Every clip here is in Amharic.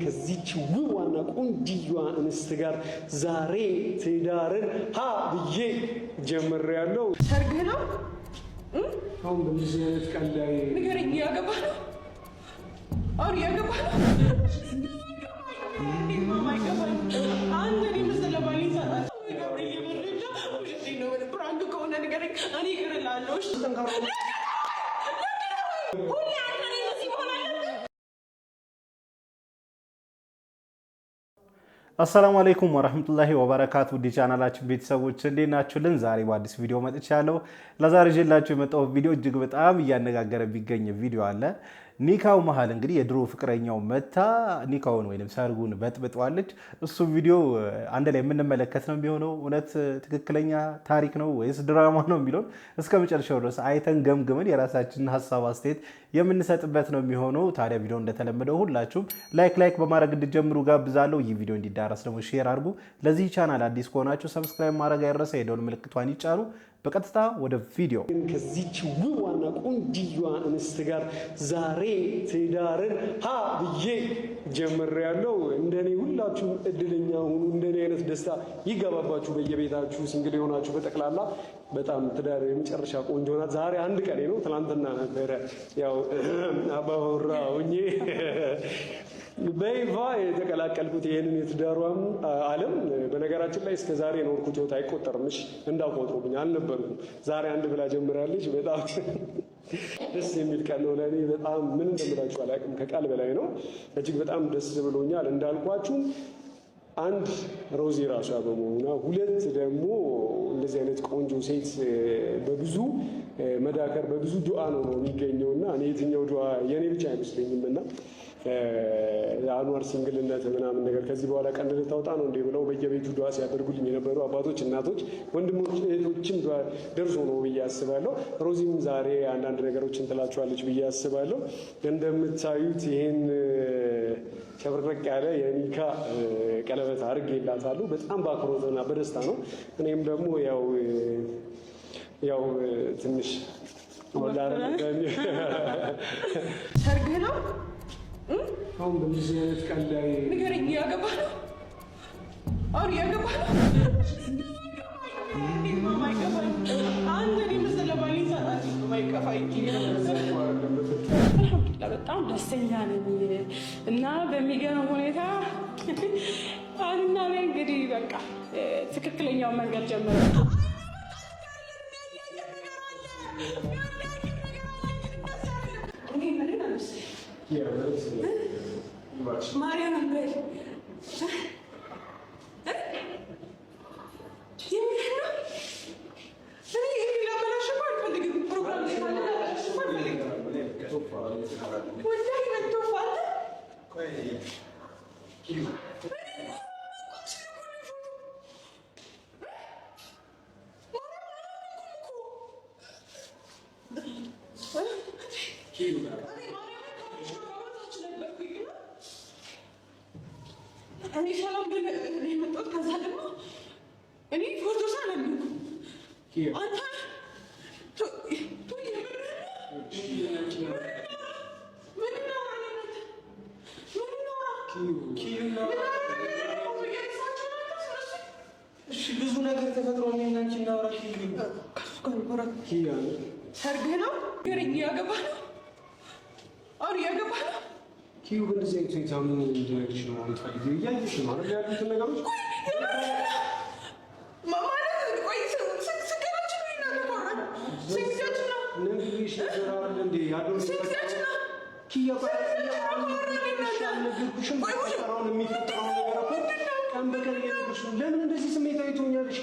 ከዚች ውብዋና ቆንጅዬዋ እንስት ጋር ዛሬ ትዳርን ሀ ብዬ ጀምሬያለሁ። ሰርግ ነው። አሁን በዚህ አይነት ቀን ላይ ንገረኝ። ያገባ ነው? አሁን ያገባ ነው? አሰላሙ አለይኩም ወራህመቱላሂ ወበረካቱ ቻናላችን ቤተሰቦች እንዴት ናችሁልን? ዛሬ በአዲስ ቪዲዮ መጥቻለሁ። ለዛሬ ይዤላችሁ የመጣው ቪዲዮ እጅግ በጣም እያነጋገረ ቢገኝ ቪዲዮ አለ። ኒካው መሃል እንግዲህ የድሮ ፍቅረኛው መታ ኒካውን ወይንም ሰርጉን በጥብጧለች። እሱ ቪዲዮ አንድ ላይ የምንመለከት ነው የሚሆነው። እውነት ትክክለኛ ታሪክ ነው ወይስ ድራማ ነው የሚለውን እስከ መጨረሻው ድረስ አይተን ገምግመን የራሳችንን ሀሳብ አስተያየት የምንሰጥበት ነው የሚሆነው። ታዲያ ቪዲዮ እንደተለመደው ሁላችሁም ላይክ በማድረግ እንድትጀምሩ ጋብዛለሁ። ይህ ቪዲዮ እንዲዳረስ ደግሞ ሼር አድርጉ። ለዚህ ቻናል አዲስ ከሆናችሁ ሰብስክራይብ ማድረግ አይረሳ፣ የደወል ምልክቷን ይጫኑ። በቀጥታ ወደ ቪዲዮ። ከዚች ውብዋና ቆንጅዬዋ እንስት ጋር ዛሬ ትዳርን ሀ ብዬ ጀምሬያለሁ። እንደኔ ሁላችሁም እድለኛ ሁኑ። እንደኔ አይነት ደስታ ይገባባችሁ በየቤታችሁ ሲንግል የሆናችሁ በጠቅላላ በጣም ትዳር የመጨረሻ ቆንጆ ናት። ዛሬ አንድ ቀኔ ነው። ትናንትና ነበረ ያው አባወራ ሆኜ በይፋ የተቀላቀልኩት ይሄንን የትዳሯም ዓለም። በነገራችን ላይ እስከ ዛሬ ኖርኩት ህይወት አይቆጠርምሽ እንዳቆጥሩብኝ አልነበርኩም። ዛሬ አንድ ብላ ጀምራለች። በጣም ደስ የሚል ቀን ነው ለእኔ። በጣም ምን እንደምላችሁ አላውቅም፣ ከቃል በላይ ነው። እጅግ በጣም ደስ ብሎኛል። እንዳልኳችሁ አንድ ሮዚ ራሷ በመሆኗ፣ ሁለት ደግሞ እንደዚህ አይነት ቆንጆ ሴት በብዙ መዳከር በብዙ ዱዓ ነው የሚገኘውና እኔ የትኛው ዱዓ የእኔ ብቻ አይመስለኝም እና የአንዋር ሲንግልነት ምናምን ነገር ከዚህ በኋላ ቀን ልታወጣ ነው እንዴ ብለው በየቤቱ ዱዓ ሲያደርጉልኝ የነበሩ አባቶች፣ እናቶች፣ ወንድሞች፣ እህቶችም ዱዓ ደርሶ ነው ብዬ አስባለሁ። ሮዚም ዛሬ አንዳንድ ነገሮችን ትላችኋለች ብዬ አስባለሁ። እንደምታዩት ይህን ሸብረቅ ያለ የኒካ ቀለበት አድርጌላታለሁ። በጣም በአክብሮትና በደስታ ነው። እኔም ደግሞ ያው ትንሽ ሰርግ ነው። አሁን በዚህ አይነት ቀን ላይ ንገረኝ። ያገባ ነው? አሁን ያገባ ነው? በጣም ደስተኛ ነኝ እና በሚገርም ሁኔታ አሁንና ላይ እንግዲህ በቃ ትክክለኛው መንገድ ጀመረ። ማርያም በል እኔ ሰላም የመጣሁት ከዛ ደግሞ እኔ ፎቶ ሳለብኩ አንተ ብዙ ነገር ተፈጥሮ አንቺ እናውራ። ሰርግ ነው። ገረኝ ያገባ ነው። አሁን ያገባ ነው። ኪዩ በእንደዚህ አይነት ሁኔታ ምን እንድነግርሽ ነው የምትፈልጊው? እያየሽ ነው አይደል ያሉትን ነገሮች ለምን እንደዚህ ስሜታዊ ትሆኛለሽ?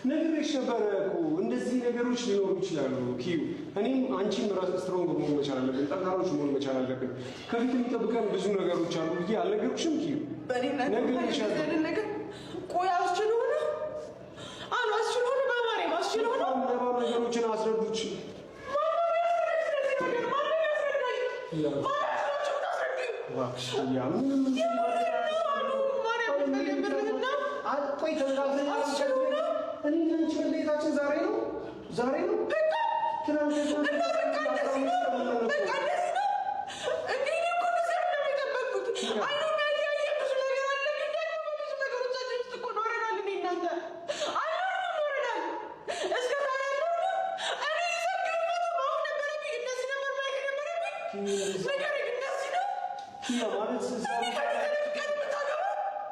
ነግሬሽ ነበረ እኮ እንደዚህ ነገሮች ሊኖሩ ይችላሉ ኪዩ። እኔም አንቺም ራስ ስትሮንግ መሆን መቻል አለብን፣ ጠንካሮች መሆን መቻል አለብን። ከፊት የሚጠብቀን ብዙ ነገሮች አሉ ብዬ አልነገርኩሽም ኪዩ? ቆይ አስችል ሆነ አሉ አስችል ሆነ በማርያም አስችል ሆነ ነገሮችን አስረዱች። ዛሬ ነው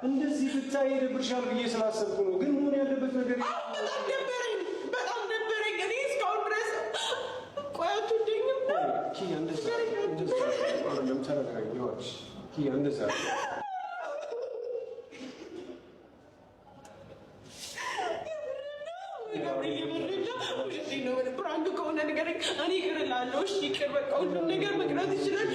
እንደዚህ ብታይ ይደብርሻል ብዬ ስላሰብኩ ነው። ግን መሆን ያለበት ነገር በጣም ደበረኝ። እኔ እስካሁን ድረስ ቆያቱ ድኝም ኪያ እንደዛ አይደለም። ተረጋጊ ይዋች ኪያ እንደዛ ብራንዱ ከሆነ ንገረኝ። እኔ ይቅር እላለሁ። እሺ ይቅር በቃ ሁሉም ነገር መቅረት ይችላል።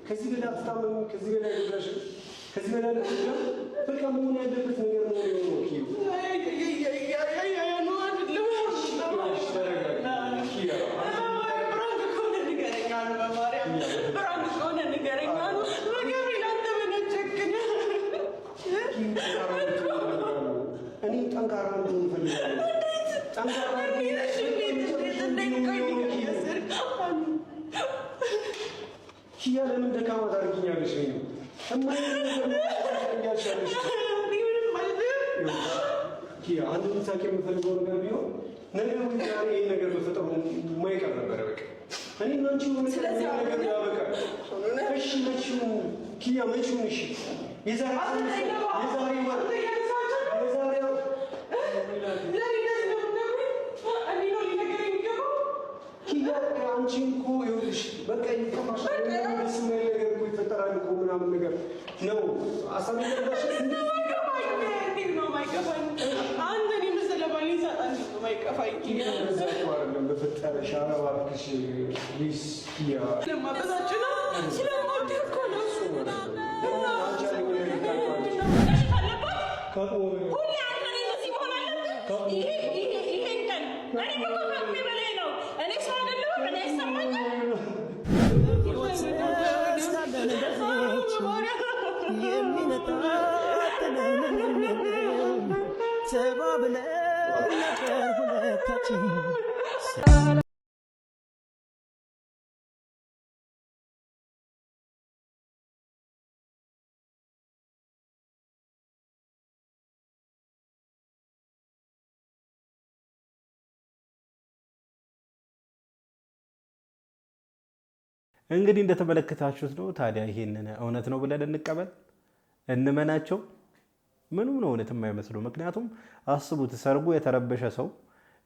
ከዚህ በላይ አትታመም። ከዚህ በላይ ጉዳሽ ከዚህ በላይ በቃ መሆን ያለበት ነገር ነው እኔ ጠንካራ እንደሆን ፈልጋለሁ። ጠንካራ ኪያ ለምን ደካማ ታደርጊኛለሽ? ኪያ አንድ ልታውቂ የምፈልገው ነገር ቢሆን ነገሩ ዛሬ ይህ ነገር መፈጠሩ የማይቀር ነበረ። በቃ እኔ እና አንቺ ነገር ያበቃል። እሺ መቼውን ኪያ መቼውን? እሺ የዛሬ አንቺ እኮ ይኸውልሽ በቃ ይከፋሻል። ደስ የማይል ነገር እኮ ይፈጠራል እኮ ምናምን ነገር ነው አሳምነሽ በፈጠረሽ እባክሽ ፕሊዝ ኪያ እንግዲህ እንደተመለከታችሁት ነው። ታዲያ ይሄንን እውነት ነው ብለን እንቀበል እንመናቸው? ምንም ነው እውነት የማይመስለው። ምክንያቱም አስቡት፣ ሰርጉ የተረበሸ ሰው፣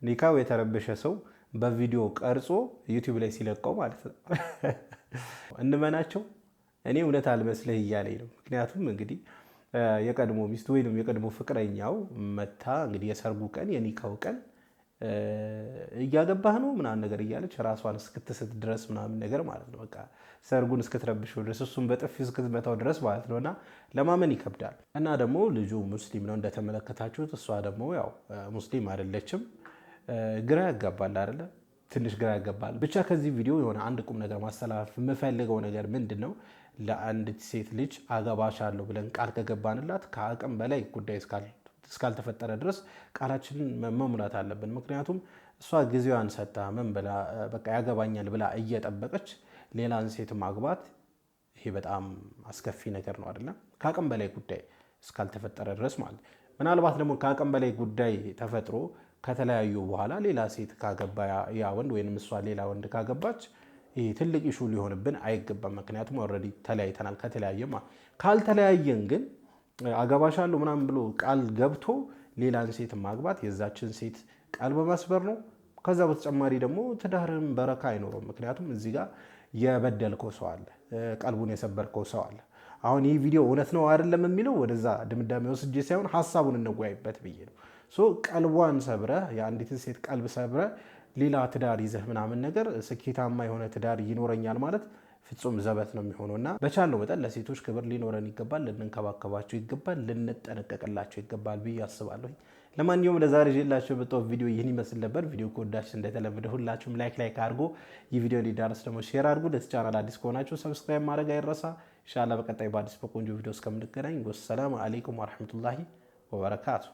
ኒካው የተረበሸ ሰው በቪዲዮ ቀርጾ ዩቲዩብ ላይ ሲለቀው ማለት ነው። እንመናቸው? እኔ እውነት አልመስልህ እያለኝ ነው። ምክንያቱም እንግዲህ የቀድሞ ሚስት ወይም የቀድሞ ፍቅረኛው መታ እንግዲህ የሰርጉ ቀን የኒካው ቀን እያገባህ ነው ምናምን ነገር እያለች ራሷን እስክትስት ድረስ ምናምን ነገር ማለት ነው። በቃ ሰርጉን እስክትረብሸው ድረስ እሱም በጥፊ እስክትመታው ድረስ ማለት ነው። እና ለማመን ይከብዳል። እና ደግሞ ልጁ ሙስሊም ነው እንደተመለከታችሁት፣ እሷ ደግሞ ያው ሙስሊም አይደለችም። ግራ ያጋባል አይደለ? ትንሽ ግራ ያጋባል። ብቻ ከዚህ ቪዲዮ የሆነ አንድ ቁም ነገር ማስተላለፍ የምፈልገው ነገር ምንድን ነው፣ ለአንዲት ሴት ልጅ አገባሻለሁ ብለን ቃል ከገባንላት ከአቅም በላይ ጉዳይ እስካልተፈጠረ ድረስ ቃላችንን መሙላት አለብን። ምክንያቱም እሷ ጊዜዋን ሰጥታ ምን ብላ በቃ ያገባኛል ብላ እየጠበቀች ሌላን ሴት ማግባት ይሄ በጣም አስከፊ ነገር ነው አይደለም? ከአቅም በላይ ጉዳይ እስካልተፈጠረ ድረስ ማለት። ምናልባት ደግሞ ከአቅም በላይ ጉዳይ ተፈጥሮ ከተለያዩ በኋላ ሌላ ሴት ካገባ ያ ወንድ ወይም እሷ ሌላ ወንድ ካገባች ይሄ ትልቅ ኢሹ ሊሆንብን አይገባም። ምክንያቱም ኦልሬዲ ተለያይተናል። ከተለያየማ ካልተለያየን ግን አገባሻለሁ ምናምን ብሎ ቃል ገብቶ ሌላን ሴት ማግባት የዛችን ሴት ቃል በማስበር ነው። ከዛ በተጨማሪ ደግሞ ትዳርም በረካ አይኖረውም። ምክንያቱም እዚህ ጋር የበደልከው ሰው አለ፣ ቀልቡን የሰበርከው ሰው አለ። አሁን ይህ ቪዲዮ እውነት ነው አይደለም የሚለው ወደዛ ድምዳሜ ወስጄ ሳይሆን ሀሳቡን እንወያይበት ብዬ ነው። ቀልቧን ሰብረህ የአንዲትን ሴት ቀልብ ሰብረህ ሌላ ትዳር ይዘህ ምናምን ነገር ስኬታማ የሆነ ትዳር ይኖረኛል ማለት ፍጹም ዘበት ነው የሚሆነው። እና በቻለው መጠን ለሴቶች ክብር ሊኖረን ይገባል፣ ልንንከባከባቸው ይገባል፣ ልንጠነቀቅላቸው ይገባል ብዬ አስባለሁ። ለማንኛውም ለዛሬ ይዤላችሁ የመጣው ቪዲዮ ይህን ይመስል ነበር። ቪዲዮ ከወዳችሁ እንደተለመደ ሁላችሁም ላይክ አድርጎ ይህ ቪዲዮ እንዲዳረስ ደግሞ ሼር አድርጉ። ለዚህ ቻናል አዲስ ከሆናችሁ ሰብስክራይብ ማድረግ አይረሳ። ኢንሻአላህ በቀጣይ በአዲስ በቆንጆ ቪዲዮ እስከምንገናኝ ወሰላሙ አለይኩም ወራህመቱላሂ ወበረካቱ።